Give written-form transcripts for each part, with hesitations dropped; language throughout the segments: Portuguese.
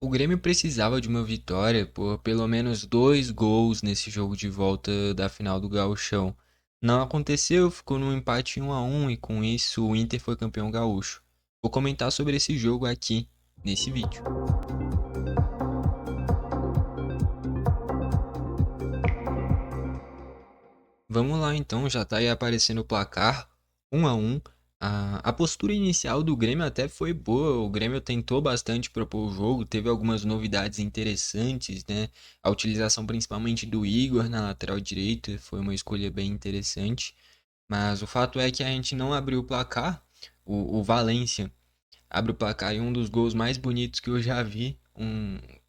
O Grêmio precisava de uma vitória por pelo menos 2 gols nesse jogo de volta da final do Gauchão. Não aconteceu, ficou num empate 1-1 e com isso o Inter foi campeão gaúcho. Vou comentar sobre esse jogo aqui nesse vídeo. Vamos lá então, já tá aí aparecendo o placar, 1-1. A postura inicial do Grêmio até foi boa, o Grêmio tentou bastante propor o jogo, teve algumas novidades interessantes, né? A utilização principalmente do Igor na lateral direita foi uma escolha bem interessante, mas o fato é que a gente não abriu o placar, o Valência abre o placar e um dos gols mais bonitos que eu já vi,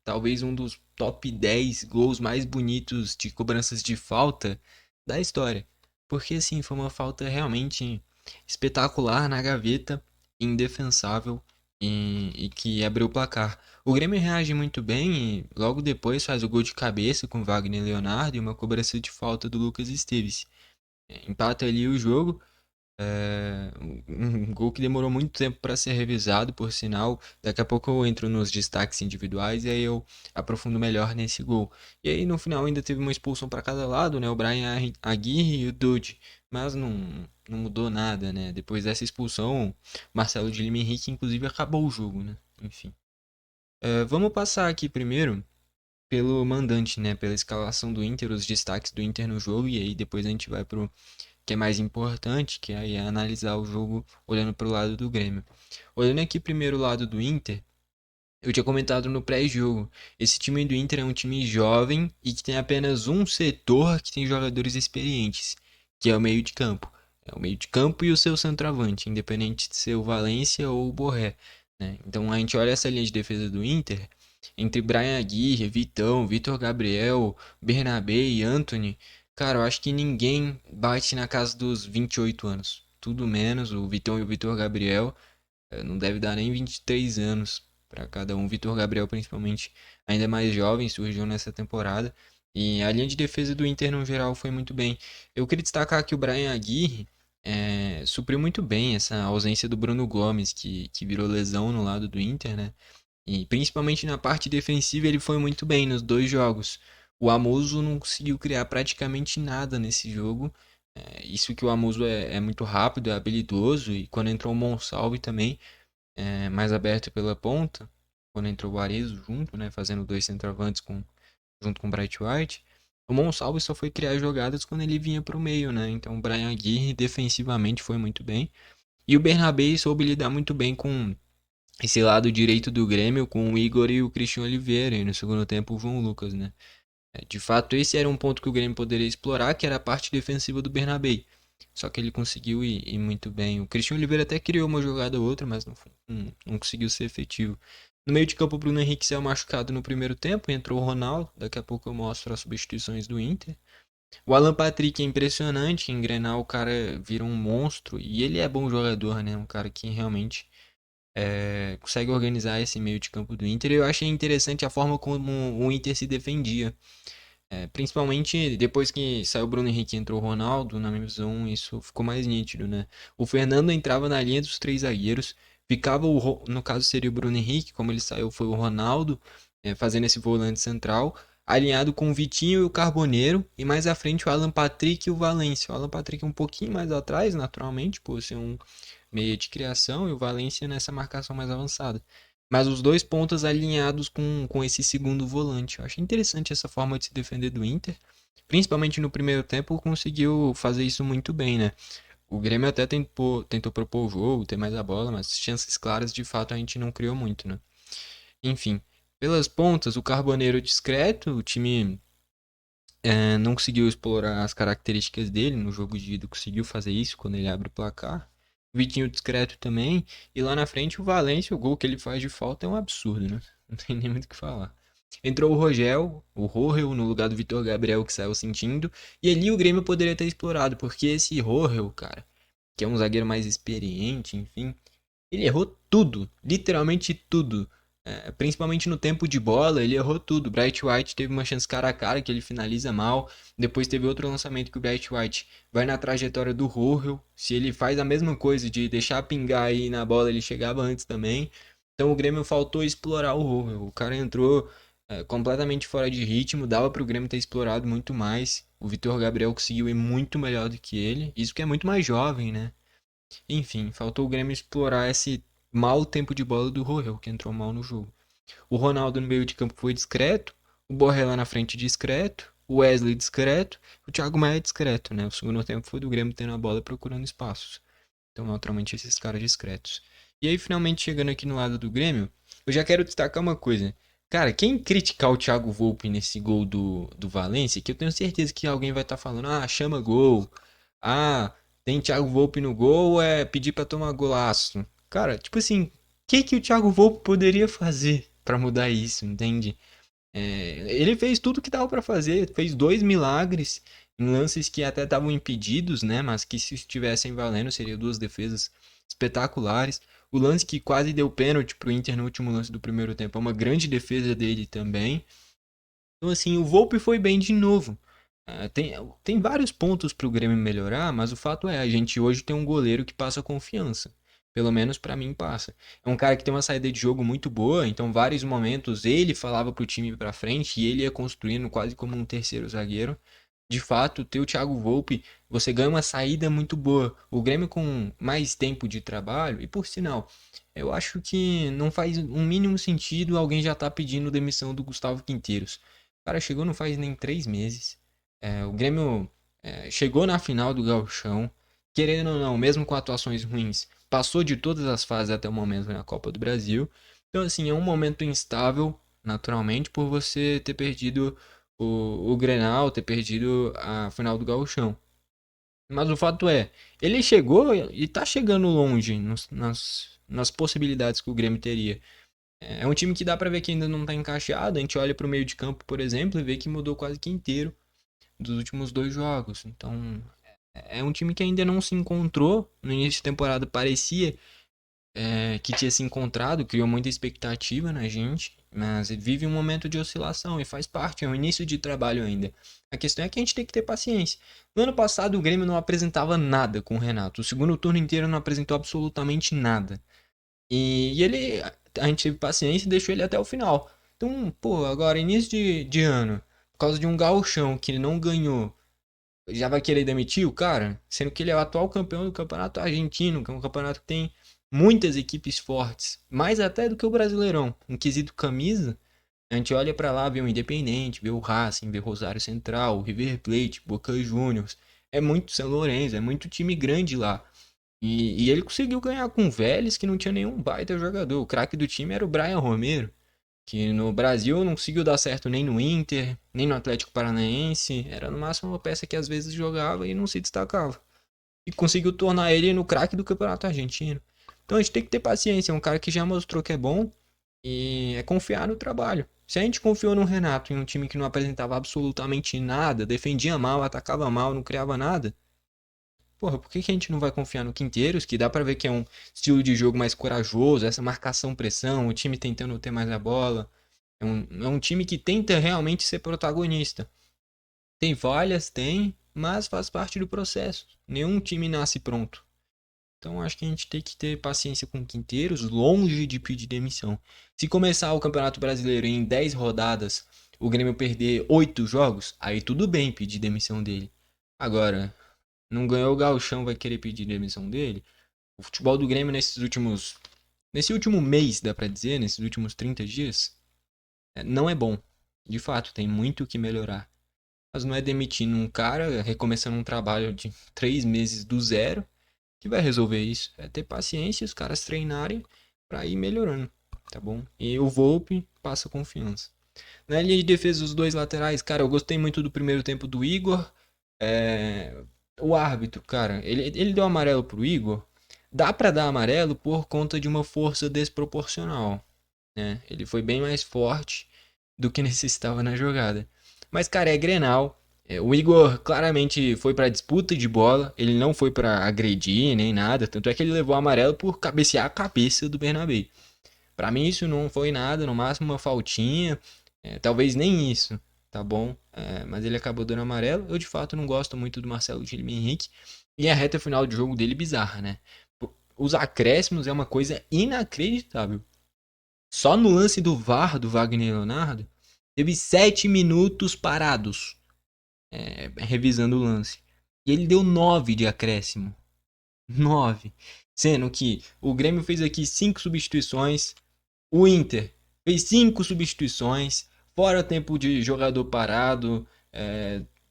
talvez um dos top 10 gols mais bonitos de cobranças de falta da história. Porque assim, foi uma falta realmente espetacular na gaveta, indefensável e que abriu o placar. O Grêmio reage muito bem e logo depois faz o gol de cabeça com Wagner Leonardo e uma cobrança de falta do Lucas Esteves. Empata ali o jogo, um gol que demorou muito tempo para ser revisado, por sinal. Daqui a pouco eu entro nos destaques individuais e aí eu aprofundo melhor nesse gol. E aí no final ainda teve uma expulsão para cada lado, né? O Brian Aguirre e o Dude. Mas não mudou nada, né? Depois dessa expulsão, Marcelo de Lima Henrique inclusive acabou o jogo, né? Enfim. Vamos passar aqui primeiro pelo mandante, né? Pela escalação do Inter, os destaques do Inter no jogo, e aí depois a gente vai pro que é mais importante, que aí é analisar o jogo olhando para o lado do Grêmio. Olhando aqui primeiro o lado do Inter, eu tinha comentado no pré-jogo, esse time do Inter é um time jovem e que tem apenas um setor que tem jogadores experientes, que é o meio de campo. É o meio de campo e o seu centroavante, independente de ser o Valência ou o Borré, né? Então a gente olha essa linha de defesa do Inter, entre Brian Aguirre, Vitão, Vitor Gabriel, Bernabé e Anthony, cara, eu acho que ninguém bate na casa dos 28 anos. Tudo menos o Vitão e o Vitor Gabriel. Não deve dar nem 23 anos para cada um. Vitor Gabriel, principalmente, ainda mais jovem, surgiu nessa temporada. E a linha de defesa do Inter, no geral, foi muito bem. Eu queria destacar que o Brian Aguirre supriu muito bem essa ausência do Bruno Gomes, que virou lesão no lado do Inter, né? E principalmente na parte defensiva ele foi muito bem nos dois jogos. O Amuso não conseguiu criar praticamente nada nesse jogo. Isso que o Amuso é muito rápido, é habilidoso, e quando entrou o Monsalve também, mais aberto pela ponta, quando entrou o Arezzo junto, né, fazendo dois centroavantes junto com o Bright White, o Monsalve só foi criar jogadas quando ele vinha para o meio, né? Então o Brian Aguirre defensivamente foi muito bem. E o Bernabé soube lidar muito bem com esse lado direito do Grêmio, com o Igor e o Christian Oliveira, e no segundo tempo o João Lucas, né? De fato, esse era um ponto que o Grêmio poderia explorar, que era a parte defensiva do Bernabé. Só que ele conseguiu ir muito bem. O Christian Oliveira até criou uma jogada ou outra, mas não conseguiu ser efetivo. No meio de campo, o Bruno Henrique saiu machucado no primeiro tempo, entrou o Ronaldo. Daqui a pouco eu mostro as substituições do Inter. O Alan Patrick é impressionante, em Grenal o cara vira um monstro e ele é bom jogador, né? Um cara que realmente consegue organizar esse meio de campo do Inter. E eu achei interessante a forma como o Inter se defendia. Principalmente depois que saiu o Bruno Henrique e entrou o Ronaldo, na minha visão, isso ficou mais nítido, né? O Fernando entrava na linha dos três zagueiros, ficava no caso seria o Bruno Henrique, como ele saiu foi o Ronaldo, fazendo esse volante central, alinhado com o Vitinho e o Carboneiro, e mais à frente o Alan Patrick e o Valência. O Alan Patrick um pouquinho mais atrás, naturalmente, por ser um meia de criação, e o Valência nessa marcação mais avançada. Mas os dois pontas alinhados com esse segundo volante. Eu achei interessante essa forma de se defender do Inter. Principalmente no primeiro tempo, conseguiu fazer isso muito bem, né? O Grêmio até tentou propor o jogo, ter mais a bola, mas chances claras de fato a gente não criou muito, né? Enfim, pelas pontas, o Carboneiro discreto, o time não conseguiu explorar as características dele no jogo de ida, conseguiu fazer isso quando ele abre o placar. Vitinho discreto também. E lá na frente o Valência, o gol que ele faz de falta é um absurdo, né? Não tem nem muito o que falar. Entrou o Rogel, o Rohel, no lugar do Vitor Gabriel, que saiu sentindo. E ali o Grêmio poderia ter explorado, porque esse Rohel, cara, que é um zagueiro mais experiente, enfim, ele errou tudo, literalmente tudo. Principalmente no tempo de bola, ele errou tudo. Bright White teve uma chance cara a cara que ele finaliza mal. Depois teve outro lançamento que o Bright White vai na trajetória do Rohel. Se ele faz a mesma coisa de deixar pingar aí na bola, ele chegava antes também. Então o Grêmio faltou explorar o Rover. O cara entrou completamente fora de ritmo, dava pro Grêmio ter explorado muito mais. O Vitor Gabriel conseguiu ir muito melhor do que ele. Isso que é muito mais jovem, né? Enfim, faltou o Grêmio explorar esse mau tempo de bola do Roger, que entrou mal no jogo. O Ronaldo no meio de campo foi discreto, o Borré lá na frente discreto, o Wesley discreto, o Thiago Maia discreto, né? O segundo tempo foi do Grêmio tendo a bola e procurando espaços. Então, naturalmente, esses caras discretos. E aí, finalmente, chegando aqui no lado do Grêmio, eu já quero destacar uma coisa. Cara, quem criticar o Thiago Volpe nesse gol do Valência, que eu tenho certeza que alguém vai estar falando, ah, chama gol, ah, tem Thiago Volpe no gol, é pedir pra tomar golaço. Cara, tipo assim, o que o Thiago Volpe poderia fazer pra mudar isso, entende? Ele fez tudo que dava pra fazer, fez dois milagres em lances que até estavam impedidos, né? Mas que se estivessem valendo seriam duas defesas espetaculares. O lance que quase deu pênalti pro Inter no último lance do primeiro tempo é uma grande defesa dele também. Então, assim, o Volpe foi bem de novo. Tem vários pontos para o Grêmio melhorar, mas o fato é, a gente hoje tem um goleiro que passa confiança. Pelo menos para mim passa. É um cara que tem uma saída de jogo muito boa, então vários momentos ele falava pro time ir para frente e ele ia construindo quase como um terceiro zagueiro. De fato, ter o Thiago Volpe, você ganha uma saída muito boa. O Grêmio com mais tempo de trabalho, e por sinal, eu acho que não faz um mínimo sentido alguém já tá pedindo demissão do Gustavo Quinteiros. O cara chegou não faz nem 3 meses. O Grêmio chegou na final do Gauchão, querendo ou não, mesmo com atuações ruins, passou de todas as fases até o momento na Copa do Brasil. Então, assim, é um momento instável, naturalmente, por você ter perdido o Grenal, ter perdido a final do Gauchão. Mas o fato é, ele chegou e tá chegando longe nas possibilidades que o Grêmio teria. É um time que dá pra ver que ainda não tá encaixado. A gente olha pro meio de campo, por exemplo, e vê que mudou quase que inteiro dos últimos dois jogos. Então, é um time que ainda não se encontrou. No início de temporada parecia que tinha se encontrado, criou muita expectativa na gente, mas vive um momento de oscilação e faz parte, é um início de trabalho ainda. A questão é que a gente tem que ter paciência. No ano passado o Grêmio não apresentava nada com o Renato, o segundo turno inteiro não apresentou absolutamente nada. E ele, a gente teve paciência e deixou ele até o final. Então, pô, agora início de ano, por causa de um gauchão que ele não ganhou, já vai querer demitir o cara? Sendo que ele é o atual campeão do campeonato argentino, que é um campeonato que tem muitas equipes fortes, mais até do que o Brasileirão. Em quesito camisa, a gente olha pra lá, vê o Independente, vê o Racing, vê o Rosário Central, o River Plate, Boca Juniors. É muito São Lourenço, é muito time grande lá. E ele conseguiu ganhar com o Vélez, que não tinha nenhum baita jogador. O craque do time era o Brian Romero, que no Brasil não conseguiu dar certo nem no Inter, nem no Atlético Paranaense. Era no máximo uma peça que às vezes jogava e não se destacava. E conseguiu tornar ele no craque do Campeonato Argentino. Então a gente tem que ter paciência. É um cara que já mostrou que é bom e é confiar no trabalho. Se a gente confiou no Renato em um time que não apresentava absolutamente nada, defendia mal, atacava mal, não criava nada, porra, por que a gente não vai confiar no Quinteiros, que dá pra ver que é um estilo de jogo mais corajoso, essa marcação-pressão, o time tentando ter mais a bola. É um time que tenta realmente ser protagonista. Tem falhas, tem, mas faz parte do processo. Nenhum time nasce pronto. Então acho que a gente tem que ter paciência com o Quinteiros, longe de pedir demissão. Se começar o Campeonato Brasileiro em 10 rodadas, o Grêmio perder 8 jogos, aí tudo bem pedir demissão dele. Agora, não ganhou o Gauchão, vai querer pedir demissão dele? O futebol do Grêmio nesse último mês, dá pra dizer, nesses últimos 30 dias, não é bom. De fato, tem muito o que melhorar. Mas não é demitindo um cara, recomeçando um trabalho de 3 meses do zero, que vai resolver isso. É ter paciência e os caras treinarem pra ir melhorando, tá bom? E o Volpe passa confiança. Na linha de defesa, os dois laterais, cara, eu gostei muito do primeiro tempo do Igor. É, O árbitro, cara, ele deu amarelo pro Igor. Dá pra dar amarelo por conta de uma força desproporcional, né? Ele foi bem mais forte do que necessitava na jogada. Mas, cara, é Grenal. O Igor claramente foi pra disputa de bola. Ele não foi pra agredir nem nada. Tanto é que ele levou amarelo por cabecear a cabeça do Bernabé. Pra mim isso não foi nada, no máximo uma faltinha, talvez nem isso, tá bom? Mas ele acabou dando amarelo. Eu de fato não gosto muito do Marcelo Guilherme Henrique. E a reta final de jogo dele bizarra, né? Os acréscimos é uma coisa inacreditável. Só no lance do VAR do Wagner Leonardo, teve 7 minutos parados, revisando o lance. E ele deu 9 de acréscimo. 9. Sendo que o Grêmio fez aqui 5 substituições, o Inter fez 5 substituições, fora o tempo de jogador parado,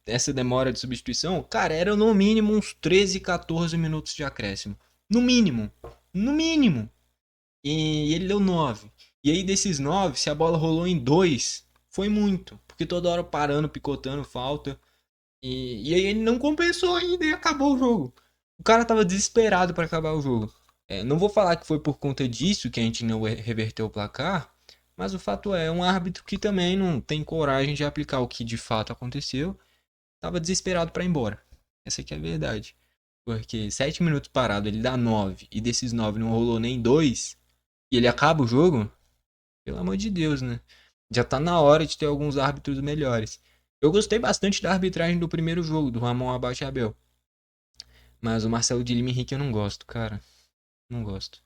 essa demora de substituição, cara, era no mínimo uns 13, 14 minutos de acréscimo. No mínimo. No mínimo. E ele deu 9. E aí desses 9, se a bola rolou em 2, foi muito. Porque toda hora parando, picotando, falta. E aí ele não compensou ainda e acabou o jogo. O cara tava desesperado para acabar o jogo. Não vou falar que foi por conta disso que a gente não reverteu o placar, mas o fato é um árbitro que também não tem coragem de aplicar o que de fato aconteceu. Tava desesperado para ir embora. Essa aqui é a verdade. Porque 7 minutos parado, ele dá 9 e desses 9 não rolou nem 2 e ele acaba o jogo, pelo amor de Deus, né? Já tá na hora de ter alguns árbitros melhores. Eu gostei bastante da arbitragem do primeiro jogo, do Ramon Abachaabel. Mas o Marcelo de Lima Henrique eu não gosto, cara. Não gosto.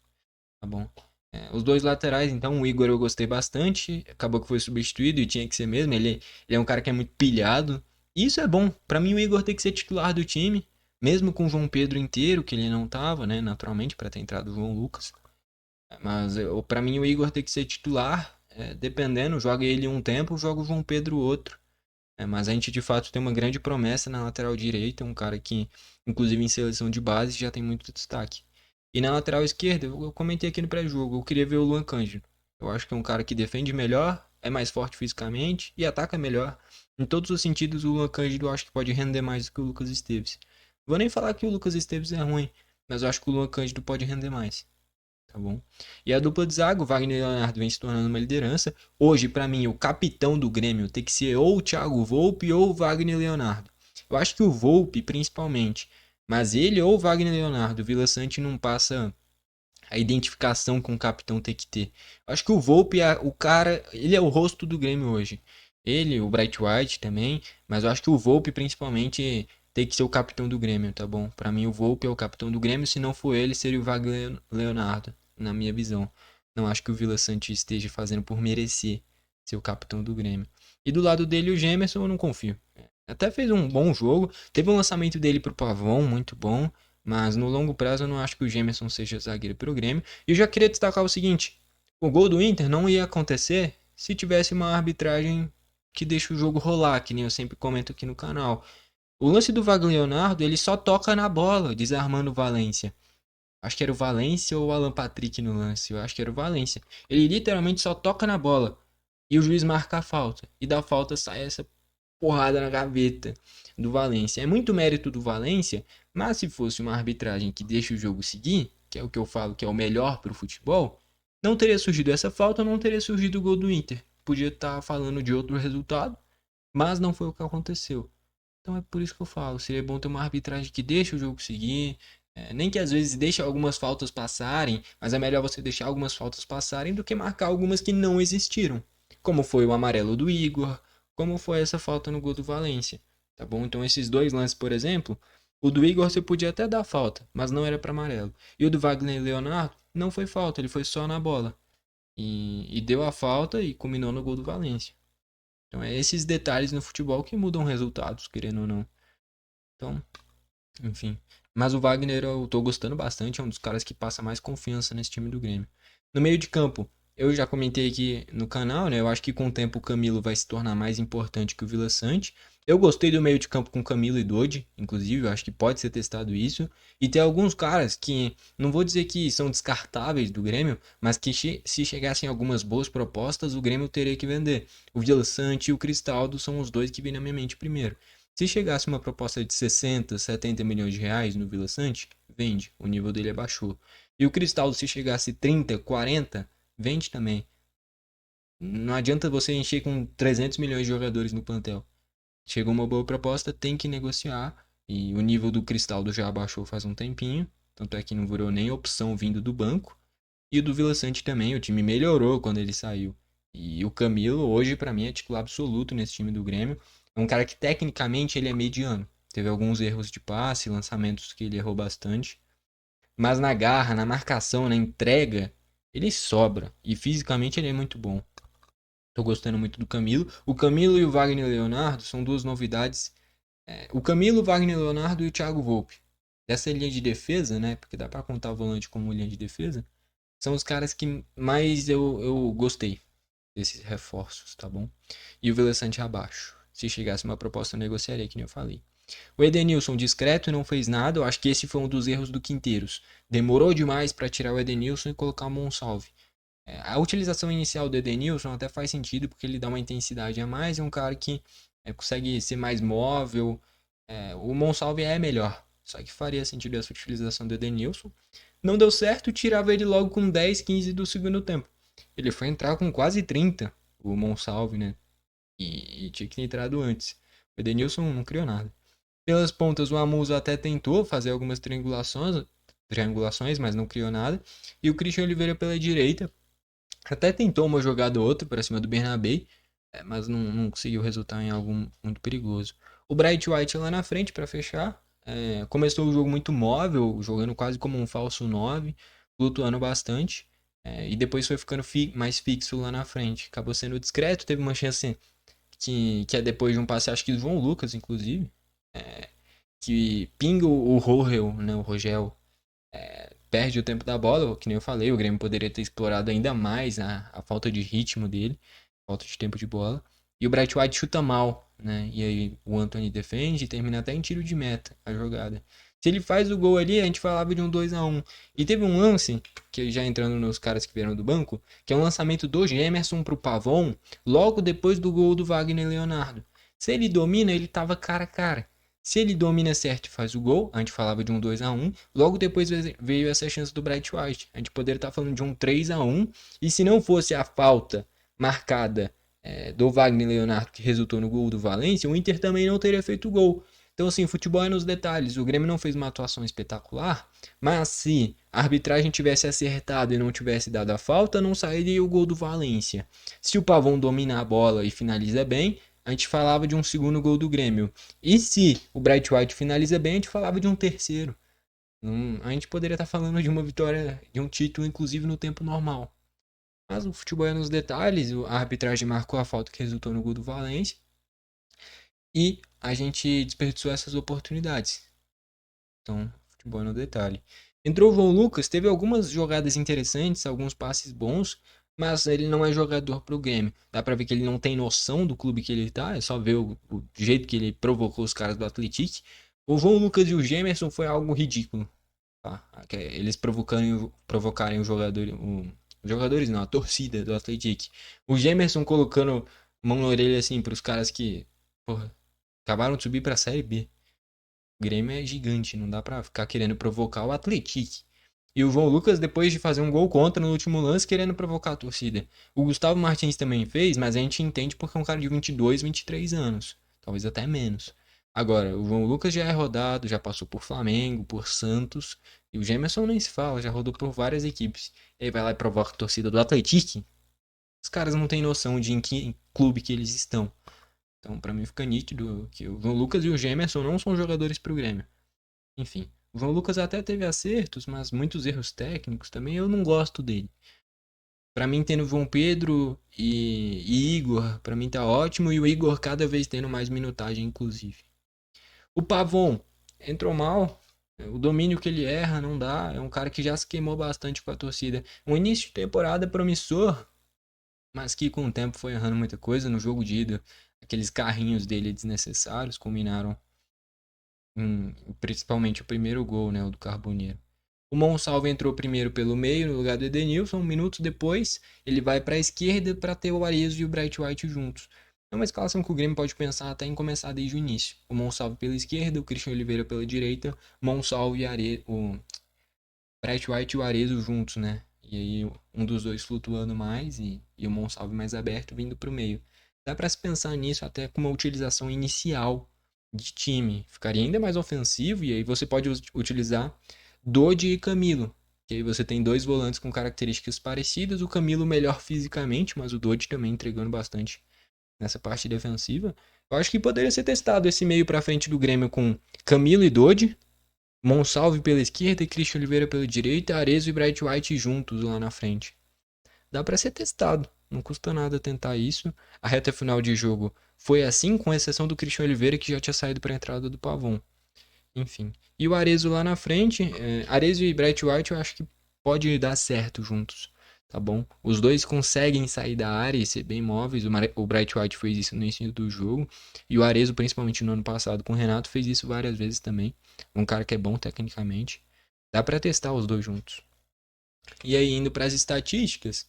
Tá bom. Os dois laterais, então, o Igor eu gostei bastante. Acabou que foi substituído e tinha que ser mesmo. Ele é um cara que é muito pilhado. E isso é bom. Pra mim, o Igor tem que ser titular do time. Mesmo com o João Pedro inteiro, que ele não tava, né? Naturalmente, pra ter entrado o João Lucas. Mas pra mim, o Igor tem que ser titular. Dependendo, joga ele um tempo, joga o João Pedro outro. Mas a gente de fato tem uma grande promessa na lateral direita, um cara que, inclusive em seleção de base, já tem muito destaque. E na lateral esquerda, eu comentei aqui no pré-jogo, eu queria ver o Luan Cândido. Eu acho que é um cara que defende melhor, é mais forte fisicamente e ataca melhor. Em todos os sentidos, o Luan Cândido eu acho que pode render mais do que o Lucas Esteves. Vou nem falar que o Lucas Esteves é ruim, mas eu acho que o Luan Cândido pode render mais. Tá bom? E a dupla de zaga, o Wagner Leonardo vem se tornando uma liderança. Hoje, pra mim, o capitão do Grêmio tem que ser ou o Thiago Volpe ou o Wagner Leonardo. Eu acho que o Volpe, principalmente. Mas ele ou o Wagner Leonardo, o Vila Sante não passa a identificação com o capitão tem que ter. Eu acho que o Volpe é o cara, ele é o rosto do Grêmio hoje. Ele, o Bright White também, mas eu acho que o Volpe principalmente tem que ser o capitão do Grêmio, tá bom? Pra mim o Volpe é o capitão do Grêmio, se não for ele, seria o Wagner Leonardo, na minha visão. Não acho que o Vila Sante esteja fazendo por merecer ser o capitão do Grêmio. E do lado dele o Gemerson eu não confio. Até fez um bom jogo, teve um lançamento dele pro Pavão, muito bom. Mas no longo prazo eu não acho que o Gemerson seja zagueiro para o Grêmio. E eu já queria destacar o seguinte: o gol do Inter não ia acontecer se tivesse uma arbitragem que deixa o jogo rolar, que nem eu sempre comento aqui no canal. O lance do Wagner Leonardo, ele só toca na bola, desarmando o Valência. Acho que era o Valência ou o Alan Patrick no lance. Eu acho que era o Valência. Ele literalmente só toca na bola. E o juiz marca a falta. E da falta sai essa porrada na gaveta do Valência. É muito mérito do Valência, mas se fosse uma arbitragem que deixa o jogo seguir, que é o que eu falo que é o melhor para o futebol, não teria surgido essa falta, não teria surgido o gol do Inter. Podia estar falando de outro resultado, mas não foi o que aconteceu. Então é por isso que eu falo, seria bom ter uma arbitragem que deixa o jogo seguir, nem que às vezes deixe algumas faltas passarem, mas é melhor você deixar algumas faltas passarem do que marcar algumas que não existiram. Como foi o amarelo do Igor, como foi essa falta no gol do Valência. Tá bom? Então esses dois lances, por exemplo, o do Igor você podia até dar falta, mas não era para amarelo. E o do Wagner Leonardo não foi falta, ele foi só na bola. E deu a falta e culminou no gol do Valência. Então é esses detalhes no futebol que mudam resultados, querendo ou não. Então, enfim. Mas o Wagner eu tô gostando bastante, é um dos caras que passa mais confiança nesse time do Grêmio. No meio de campo, eu já comentei aqui no canal, né? Eu acho que com o tempo o Camilo vai se tornar mais importante que o Vila Sante. Eu gostei do meio de campo com Camilo e Dodi, inclusive, eu acho que pode ser testado isso. E tem alguns caras que, não vou dizer que são descartáveis do Grêmio, mas que se chegassem algumas boas propostas, o Grêmio teria que vender. O Vila Sante e o Cristaldo são os dois que vêm na minha mente primeiro. Se chegasse uma proposta de 60, 70 milhões de reais no Vila Sante, vende. O nível dele abaixou. E o Cristaldo, se chegasse 30, 40, vende também. Não adianta você encher com 300 milhões de jogadores no plantel. Chegou uma boa proposta, tem que negociar. E o nível do Cristaldo já abaixou faz um tempinho. Tanto é que não virou nem opção vindo do banco. E o do Vila Sante também, o time melhorou quando ele saiu. E o Camilo hoje para mim é titular absoluto nesse time do Grêmio. É um cara que tecnicamente ele é mediano. Teve alguns erros de passe, lançamentos que ele errou bastante. Mas na garra, na marcação, na entrega, Ele sobra. E fisicamente ele é muito bom. Tô gostando muito do Camilo. O Camilo e o Wagner Leonardo são duas novidades. O Camilo, o Wagner Leonardo e o Thiago Volpe. Dessa linha de defesa, né? Porque dá pra contar o volante como linha de defesa. São os caras que mais eu gostei desses reforços, tá bom? E o Vila Sante abaixo. Se chegasse uma proposta, eu negociaria, que nem eu falei. O Edenilson discreto não fez nada. Eu acho que esse foi um dos erros do Quinteiros. Demorou demais para tirar o Edenilson e colocar o Monsalve. A utilização inicial do Edenilson até faz sentido porque ele dá uma intensidade a mais. É um cara que consegue ser mais móvel. O Monsalve é melhor. Só que faria sentido essa utilização do Edenilson. Não deu certo, tirava ele logo com 10, 15 do segundo tempo. Ele foi entrar com quase 30, o Monsalve, né? E tinha que ter entrado antes. O Edenilson não criou nada. Pelas pontas, o Amuso até tentou fazer algumas triangulações, mas não criou nada. E o Christian Oliveira pela direita até tentou uma jogada ou outra para cima do Bernabé, mas não conseguiu resultar em algo muito perigoso. O Bright White lá na frente para fechar. Começou o jogo muito móvel, jogando quase como um falso 9, flutuando bastante. E depois foi ficando mais fixo lá na frente. Acabou sendo discreto, teve uma chance que é depois de um passe, acho que do João Lucas, inclusive, que pinga o Rogel, né, o Rogel, perde o tempo da bola, que nem eu falei, o Grêmio poderia ter explorado ainda mais a falta de ritmo dele, falta de tempo de bola. E o Bright White chuta mal, né? E aí o Anthony defende e termina até em tiro de meta a jogada. Se ele faz o gol ali, a gente falava de um 2-1. E teve um lance, que já entrando nos caras que vieram do banco, que é um lançamento do Gemerson pro Pavon, logo depois do gol do Wagner Leonardo. Se ele domina, ele tava cara a cara. Se ele domina certo e faz o gol, a gente falava de um 2-1. Logo depois veio essa chance do Bright White. A gente poderia estar falando de um 3-1. E se não fosse a falta marcada do Wagner Leonardo, que resultou no gol do Valência, o Inter também não teria feito o gol. Então, assim, futebol é nos detalhes. O Grêmio não fez uma atuação espetacular, mas se a arbitragem tivesse acertado e não tivesse dado a falta, não sairia o gol do Valência. Se o Pavão domina a bola e finaliza bem, a gente falava de um segundo gol do Grêmio. E se o Bright White finaliza bem, a gente falava de um terceiro. A gente poderia estar falando de uma vitória, de um título, inclusive no tempo normal. Mas o futebol é nos detalhes, a arbitragem marcou a falta que resultou no gol do Valência. E a gente desperdiçou essas oportunidades. Então, futebol é no detalhe. Entrou o João Lucas, teve algumas jogadas interessantes, alguns passes bons, mas ele não é jogador pro Grêmio. Dá pra ver que ele não tem noção do clube que ele tá, é só ver o jeito que ele provocou os caras do Atlético. O João Lucas e o Gemerson foi algo ridículo. Tá? Eles provocarem o jogador, os jogadores não, a torcida do Atlético. O Gemerson colocando mão na orelha assim pros caras que, porra, acabaram de subir pra Série B. O Grêmio é gigante, não dá pra ficar querendo provocar o Atlético. E o João Lucas, depois de fazer um gol contra no último lance, querendo provocar a torcida. O Gustavo Martins também fez, mas a gente entende porque é um cara de 22, 23 anos. Talvez até menos. Agora, o João Lucas já é rodado, já passou por Flamengo, por Santos. E o Gemerson nem se fala, já rodou por várias equipes. E aí vai lá e provoca a torcida do Atlético. Os caras não têm noção de em que clube que eles estão. Então, pra mim fica nítido que o João Lucas e o Gemerson não são jogadores pro Grêmio. Enfim, o João Lucas até teve acertos, mas muitos erros técnicos também. Eu não gosto dele. Pra mim, tendo João Pedro e Igor, pra mim tá ótimo. E o Igor cada vez tendo mais minutagem, inclusive. O Pavon entrou mal. O domínio que ele erra não dá. É um cara que já se queimou bastante com a torcida. Um início de temporada promissor, mas que com o tempo foi errando muita coisa. No jogo de ida, aqueles carrinhos dele desnecessários combinaram principalmente o primeiro gol, né, o do Carboneiro. O Monsalve entrou primeiro pelo meio, no lugar do Edenilson. Minutos depois, ele vai para a esquerda para ter o Arezzo e o Bright White juntos. É uma escalação que o Grêmio pode pensar até em começar desde o início. O Monsalve pela esquerda, o Christian Oliveira pela direita, Monsalve e o Bright White e o Arezzo juntos, né? E aí um dos dois flutuando mais e o Monsalve mais aberto vindo para o meio. Dá para se pensar nisso até com uma utilização inicial de time. Ficaria ainda mais ofensivo e aí você pode utilizar Dodi e Camilo. Que aí você tem dois volantes com características parecidas. O Camilo melhor fisicamente, mas o Dodi também entregando bastante nessa parte defensiva. Eu acho que poderia ser testado esse meio para frente do Grêmio com Camilo e Dodi, Monsalve pela esquerda e Christian Oliveira pela direita, Arezzo e Bright White juntos lá na frente. dá para ser testado. Não custa nada tentar isso. A reta final de jogo foi assim, com exceção do Christian Oliveira, que já tinha saído para a entrada do Pavon. Enfim. E o Arezzo lá na frente, Arezzo e Bright White eu acho que pode dar certo juntos, tá bom? Os dois conseguem sair da área e ser bem móveis. O Bright White fez isso no início do jogo. E o Arezzo, principalmente no ano passado com o Renato, fez isso várias vezes também. Um cara que é bom tecnicamente. Dá para testar os dois juntos. E aí, indo para as estatísticas,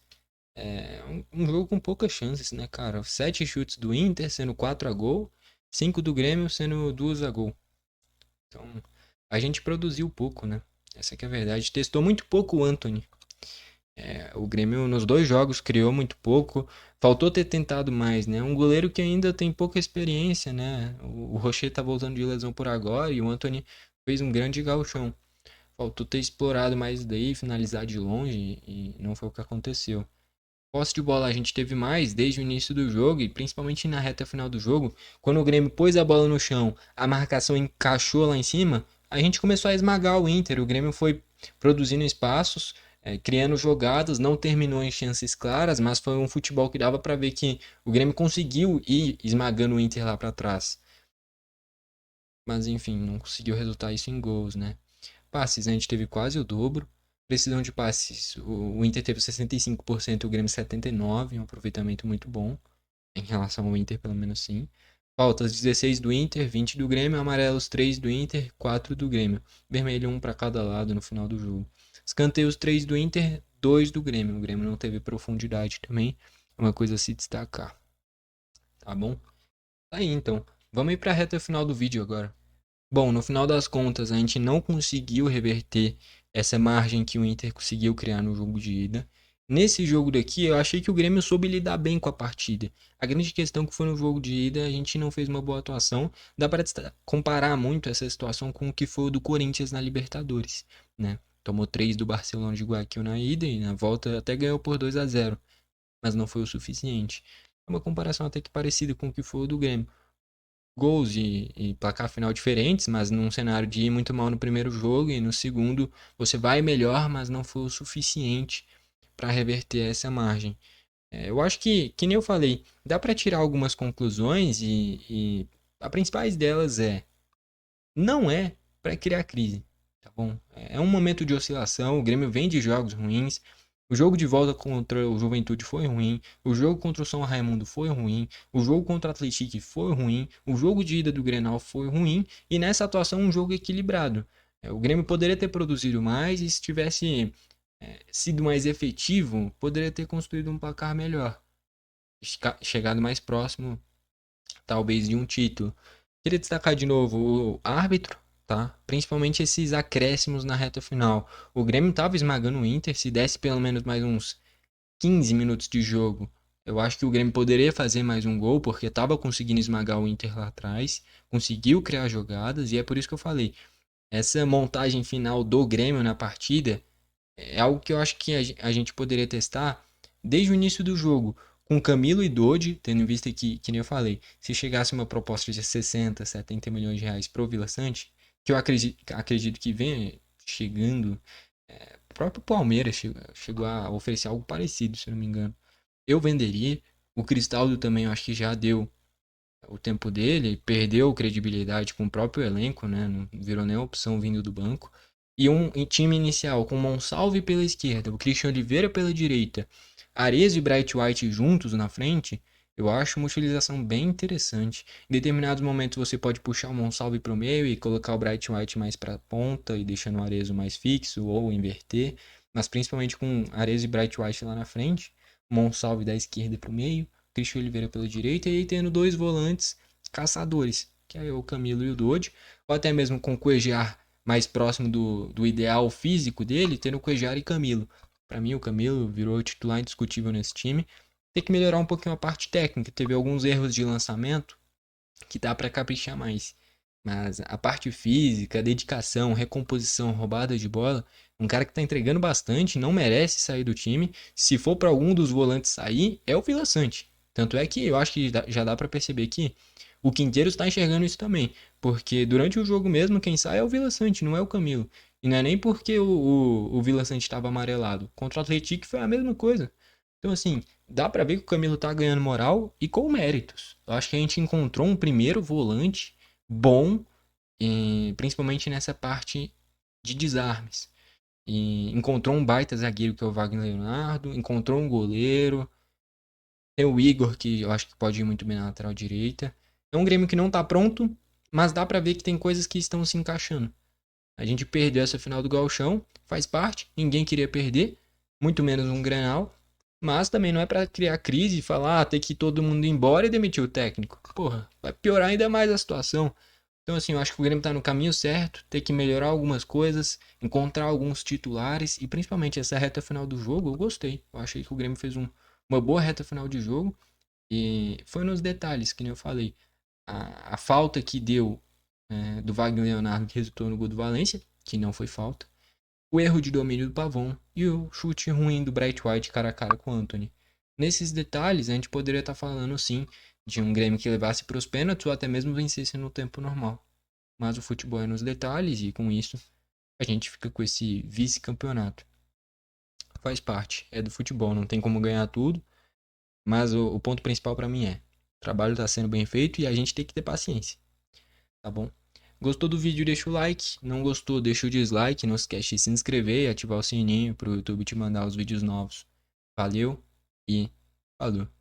um jogo com poucas chances, né, cara? 7 chutes do Inter, sendo 4 a gol. 5 do Grêmio, sendo 2 a gol. Então, a gente produziu pouco, né? Essa que é a verdade. Testou muito pouco o Antony. O Grêmio nos dois jogos criou muito pouco. Faltou ter tentado mais, né? Um goleiro que ainda tem pouca experiência, né? O Rocher tá voltando de lesão por agora e o Antony fez um grande gauchão. Faltou ter explorado mais daí, finalizar de longe e não foi o que aconteceu. Posse de bola a gente teve mais desde o início do jogo e principalmente na reta final do jogo, quando o Grêmio pôs a bola no chão, a marcação encaixou lá em cima, a gente começou a esmagar o Inter. O Grêmio foi produzindo espaços, criando jogadas, não terminou em chances claras, mas foi um futebol que dava para ver que o Grêmio conseguiu ir esmagando o Inter lá para trás. Mas enfim, não conseguiu resultar isso em gols, né? Passes, a gente teve quase o dobro. Precisão de passes, o Inter teve 65%, o Grêmio 79%, um aproveitamento muito bom, em relação ao Inter, pelo menos sim. Faltas 16 do Inter, 20 do Grêmio, amarelos 3 do Inter, 4 do Grêmio. Vermelho 1 para cada lado no final do jogo. Escanteios 3 do Inter, 2 do Grêmio. O Grêmio não teve profundidade também, é uma coisa a se destacar, tá bom? Tá aí então, vamos ir para a reta final do vídeo agora. Bom, no final das contas, a gente não conseguiu reverter essa margem que o Inter conseguiu criar no jogo de ida. Nesse jogo daqui, eu achei que o Grêmio soube lidar bem com a partida. A grande questão é que foi no jogo de ida, a gente não fez uma boa atuação. Dá para comparar muito essa situação com o que foi o do Corinthians na Libertadores, né? Tomou 3 do Barcelona de Guayaquil na ida e na volta até ganhou por 2 a 0, mas não foi o suficiente. É uma comparação até que parecida com o que foi o do Grêmio. Gols e placar final diferentes, mas num cenário de ir muito mal no primeiro jogo e no segundo você vai melhor, mas não foi o suficiente para reverter essa margem. Eu acho que nem eu falei, dá para tirar algumas conclusões e a principais delas não é para criar crise, tá bom? É um momento de oscilação, o Grêmio vem de jogos ruins, o jogo de volta contra o Juventude foi ruim, o jogo contra o São Raimundo foi ruim, o jogo contra o Atlético foi ruim, o jogo de ida do Grenal foi ruim e nessa atuação um jogo equilibrado. O Grêmio poderia ter produzido mais e se tivesse sido mais efetivo, poderia ter construído um placar melhor, chegado mais próximo, talvez, de um título. Queria destacar de novo o árbitro, tá? Principalmente esses acréscimos na reta final. O Grêmio estava esmagando o Inter, se desse pelo menos mais uns 15 minutos de jogo, eu acho que o Grêmio poderia fazer mais um gol, porque estava conseguindo esmagar o Inter lá atrás, conseguiu criar jogadas, e é por isso que eu falei. Essa montagem final do Grêmio na partida é algo que eu acho que a gente poderia testar desde o início do jogo, com Camilo e Dodi, tendo em vista que nem eu falei, se chegasse uma proposta de 60, 70 milhões de reais pro Vila Sante, que eu acredito que vem chegando, o próprio Palmeiras chegou a oferecer algo parecido, se eu não me engano. Eu venderia. O Cristaldo também eu acho que já deu o tempo dele, perdeu credibilidade com o próprio elenco, né? Não virou nem opção vindo do banco. E um time inicial com Monsalve pela esquerda, o Christian Oliveira pela direita, Arezzo e Bright White juntos na frente, eu acho uma utilização bem interessante. Em determinados momentos você pode puxar o Monsalve para o meio e colocar o Bright White mais para a ponta e deixando o Arezzo mais fixo ou inverter, mas principalmente com Arezzo e Bright White lá na frente, Monsalve da esquerda para o meio, Christian Oliveira pela direita e aí tendo dois volantes caçadores, que é o Camilo e o Dodge, ou até mesmo com o Cuejar mais próximo do ideal físico dele, tendo o Cuejar e Camilo. Para mim, o Camilo virou titular indiscutível nesse time. Tem que melhorar um pouquinho a parte técnica, teve alguns erros de lançamento que dá para caprichar mais. Mas a parte física, dedicação, recomposição, roubada de bola, um cara que tá entregando bastante, não merece sair do time. Se for para algum dos volantes sair, é o Vila Sante. Tanto é que eu acho que já dá para perceber que o Quinteiro está enxergando isso também. Porque durante o jogo mesmo, quem sai é o Vila Sante, não é o Camilo. E não é nem porque o Vila Sante estava amarelado. Contra o Atlético foi a mesma coisa. Então, assim, dá pra ver que o Camilo tá ganhando moral e com méritos. Eu acho que a gente encontrou um primeiro volante bom, principalmente nessa parte de desarmes. E encontrou um baita zagueiro que é o Wagner Leonardo, encontrou um goleiro, tem o Igor que eu acho que pode ir muito bem na lateral direita. É um Grêmio que não tá pronto, mas dá pra ver que tem coisas que estão se encaixando. A gente perdeu essa final do Gauchão, faz parte, ninguém queria perder, muito menos um Grenal, mas também não é pra criar crise e falar, ter que ir todo mundo embora e demitir o técnico. Porra, vai piorar ainda mais a situação. Então, assim, eu acho que o Grêmio tá no caminho certo, tem que melhorar algumas coisas, encontrar alguns titulares e principalmente essa reta final do jogo, eu gostei. Eu achei que o Grêmio fez uma boa reta final de jogo e foi nos detalhes, que nem eu falei. A falta que deu do Wagner Leonardo que resultou no gol do Valência, que não foi falta. O erro de domínio do Pavon e o chute ruim do Bright White cara a cara com o Anthony. Nesses detalhes, a gente poderia estar falando sim de um Grêmio que levasse para os pênaltis ou até mesmo vencesse no tempo normal. Mas o futebol é nos detalhes e com isso a gente fica com esse vice-campeonato. Faz parte, é do futebol, não tem como ganhar tudo, mas o ponto principal para mim é: o trabalho está sendo bem feito e a gente tem que ter paciência, tá bom? Gostou do vídeo, deixa o like. Não gostou, deixa o dislike. Não esquece de se inscrever e ativar o sininho para o YouTube te mandar os vídeos novos. Valeu e falou!